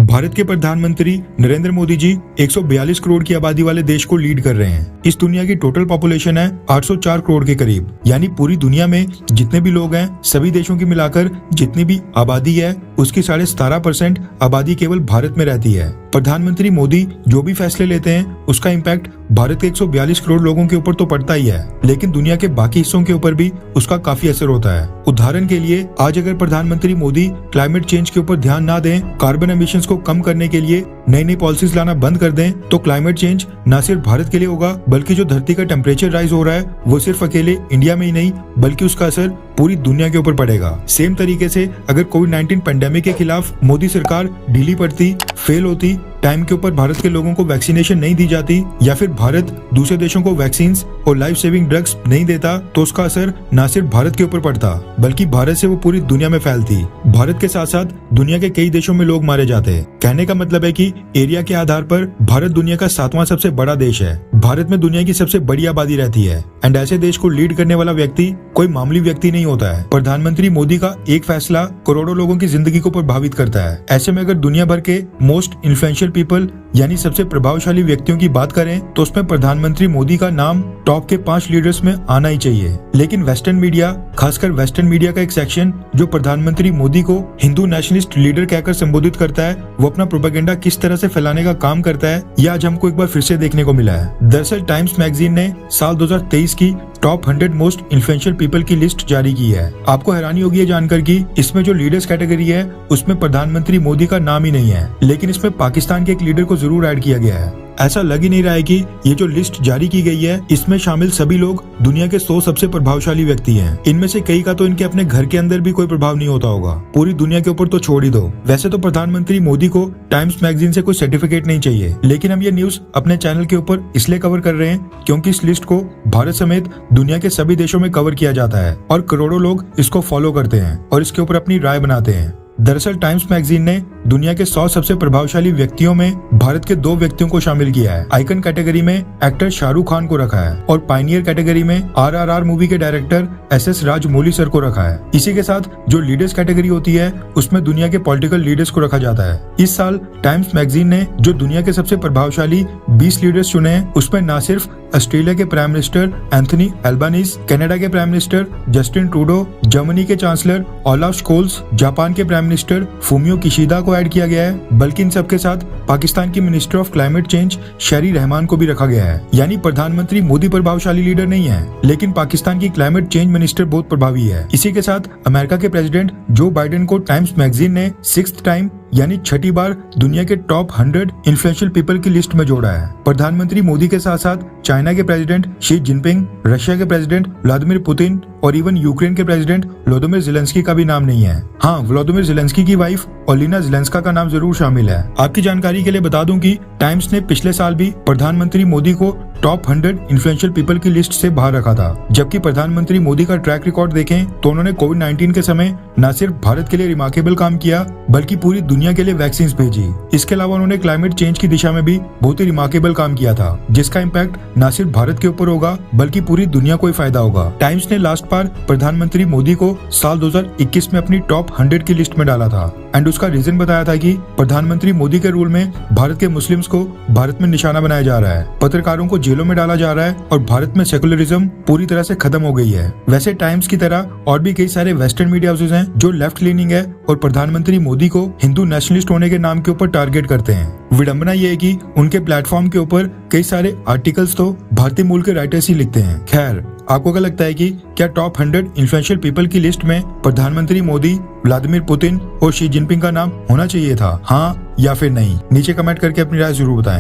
भारत के प्रधानमंत्री नरेंद्र मोदी जी 142 करोड़ की आबादी वाले देश को लीड कर रहे हैं। इस दुनिया की टोटल पॉपुलेशन है 804 करोड़ के करीब, यानी पूरी दुनिया में जितने भी लोग हैं सभी देशों की मिलाकर जितनी भी आबादी है उसकी 17.5% आबादी केवल भारत में रहती है। प्रधानमंत्री मोदी जो भी फैसले लेते हैं उसका इम्पैक्ट भारत के 142 करोड़ लोगों के ऊपर तो पड़ता ही है, लेकिन दुनिया के बाकी हिस्सों के ऊपर भी उसका काफी असर होता है। उदाहरण के लिए आज अगर प्रधानमंत्री मोदी क्लाइमेट चेंज के ऊपर ध्यान ना दें, कार्बन एमिशंस को कम करने के लिए नई नई पॉलिसीज लाना बंद कर दें, तो क्लाइमेट चेंज न सिर्फ भारत के लिए होगा बल्कि जो धरती का टेम्परेचर राइज हो रहा है वो सिर्फ अकेले इंडिया में ही नहीं बल्कि उसका असर पूरी दुनिया के ऊपर पड़ेगा। सेम तरीके से अगर कोविड-19 पेंडेमिक के खिलाफ मोदी सरकार ढीली पड़ती, फेल होती, टाइम के ऊपर भारत के लोगों को वैक्सीनेशन नहीं दी जाती या फिर भारत दूसरे देशों को वैक्सीन और लाइफ सेविंग ड्रग्स नहीं देता, तो उसका असर न सिर्फ भारत के ऊपर पड़ता बल्कि भारत से वो पूरी दुनिया में फैलती। भारत के साथ साथ दुनिया के कई देशों में लोग मारे जाते हैं। कहने का मतलब है कि एरिया के आधार पर भारत दुनिया का 7वां सबसे बड़ा देश है। भारत में दुनिया की सबसे बड़ी आबादी रहती है एंड ऐसे देश को लीड करने वाला व्यक्ति कोई मामूली व्यक्ति नहीं होता है। प्रधानमंत्री मोदी का एक फैसला करोड़ों लोगों की जिंदगी को प्रभावित करता है। ऐसे में अगर दुनिया भर के मोस्ट इन्फ्लुएंशियल पीपल यानी सबसे प्रभावशाली व्यक्तियों की बात करें तो उसमें प्रधानमंत्री मोदी का नाम टॉप के 5 लीडर्स में आना ही चाहिए। लेकिन वेस्टर्न मीडिया, खासकर वेस्टर्न मीडिया का एक सेक्शन जो प्रधानमंत्री मोदी को हिंदू नेशनलिस्ट लीडर कहकर संबोधित करता है, वो अपना प्रोपेगेंडा किस तरह से फैलाने का काम करता है यह आज हमको एक बार फिर से देखने को मिला है। दरअसल टाइम्स मैगजीन ने साल 2023 की टॉप 100 मोस्ट इन्फ्लुएंशियल पीपल की लिस्ट जारी की है। आपको हैरानी होगी ये जानकर कि इसमें जो लीडर्स कैटेगरी है उसमें प्रधानमंत्री मोदी का नाम ही नहीं है, लेकिन इसमें पाकिस्तान के एक लीडर को जरूर ऐड किया गया है। ऐसा लग ही नहीं रहा है कि ये जो लिस्ट जारी की गई है इसमें शामिल सभी लोग दुनिया के 100 सबसे प्रभावशाली व्यक्ति हैं। इनमें से कई का तो इनके अपने घर के अंदर भी कोई प्रभाव नहीं होता होगा, पूरी दुनिया के ऊपर तो छोड़ ही दो। वैसे तो प्रधानमंत्री मोदी को टाइम्स मैगजीन से कोई सर्टिफिकेट नहीं चाहिए, लेकिन हम ये न्यूज अपने चैनल के ऊपर इसलिए कवर कर रहे हैं क्योंकि इस लिस्ट को भारत समेत दुनिया के सभी देशों में कवर किया जाता है और करोड़ों लोग इसको फॉलो करते हैं और इसके ऊपर अपनी राय बनाते हैं। दरअसल टाइम्स मैगजीन ने दुनिया के 100 सबसे प्रभावशाली व्यक्तियों में भारत के 2 व्यक्तियों को शामिल किया है। आइकन कैटेगरी में एक्टर शाहरुख खान को रखा है और पायनियर कैटेगरी में RRR मूवी के डायरेक्टर SS राजमौली सर को रखा है। इसी के साथ जो लीडर्स कैटेगरी होती है उसमें दुनिया के पॉलिटिकल लीडर्स को रखा जाता है। इस साल टाइम्स मैगजीन ने जो दुनिया के सबसे प्रभावशाली 20 लीडर्स चुने हैं उसमें न सिर्फ ऑस्ट्रेलिया के प्राइम मिनिस्टर एंथनी एल्बानीज, कनाडा के prime minister Justin Trudeau, Germany के चांसलर ओलाफ स्कोल्स, जापान के प्राइम मिनिस्टर फूमियो किशिदा को ऐड किया गया है, बल्कि इन सबके साथ पाकिस्तान की मिनिस्टर ऑफ क्लाइमेट चेंज शेरी रहमान को भी रखा गया है। यानी प्रधानमंत्री मोदी प्रभावशाली लीडर नहीं है, लेकिन पाकिस्तान की क्लाइमेट चेंज मिनिस्टर बहुत प्रभावी है। इसी के साथ अमेरिका के प्रेसिडेंट जो बाइडेन को टाइम्स मैगजीन ने 6th टाइम यानी 6ठी बार दुनिया के टॉप 100 इन्फ्लुएंशियल पीपल की लिस्ट में जोड़ा है। प्रधानमंत्री मोदी के साथ साथ चाइना के प्रेसिडेंट शी जिनपिंग, रशिया के प्रेसिडेंट व्लादिमीर पुतिन और इवन यूक्रेन के प्रेसिडेंट व्लादिमीर ज़ेलेंस्की का भी नाम नहीं है। हाँ, व्लादिमीर ज़ेलेंस्की की वाइफ ओलिना ज़ेलेंस्का का नाम जरूर शामिल है। आपकी जानकारी के लिए बता दूं कि टाइम्स ने पिछले साल भी प्रधानमंत्री मोदी को टॉप 100 इन्फ्लुएंशियल पीपल की लिस्ट से बाहर रखा था। जबकि प्रधानमंत्री मोदी का ट्रैक रिकॉर्ड देखें तो उन्होंने कोविड-19 के समय न सिर्फ भारत के लिए रिमार्केबल काम किया बल्कि पूरी दुनिया के लिए वैक्सीन भेजी। इसके अलावा उन्होंने क्लाइमेट चेंज की दिशा में भी बहुत ही रिमार्केबल काम किया था, जिसका इम्पैक्ट न सिर्फ भारत के ऊपर होगा बल्कि पूरी दुनिया को ही फायदा होगा। टाइम्स ने लास्ट बार प्रधानमंत्री मोदी को साल 2021 में अपनी टॉप 100 की लिस्ट में डाला था एंड उसका रीजन बताया था कि प्रधानमंत्री मोदी के रूल में भारत के मुस्लिम्स को भारत में निशाना बनाया जा रहा है, पत्रकारों को जेलों में डाला जा रहा है और भारत में सेकुलरिज्म पूरी तरह से खत्म हो गई है। वैसे टाइम्स की तरह और भी कई सारे वेस्टर्न मीडिया हाउसेज हैं जो लेफ्ट लीनिंग है और प्रधानमंत्री मोदी को हिंदू नेशनलिस्ट होने के नाम के ऊपर टारगेट करते हैं। विडंबना ये है कि उनके प्लेटफॉर्म के ऊपर कई सारे आर्टिकल्स तो भारतीय मूल के राइटर्स ही लिखते हैं। खैर, आपको क्या लगता है कि क्या टॉप 100 इन्फ्लुएंशियल पीपल की लिस्ट में प्रधानमंत्री मोदी, व्लादिमीर पुतिन और शी जिनपिंग का नाम होना चाहिए था? हाँ या फिर नहीं? नीचे कमेंट करके अपनी राय जरूर बताएं।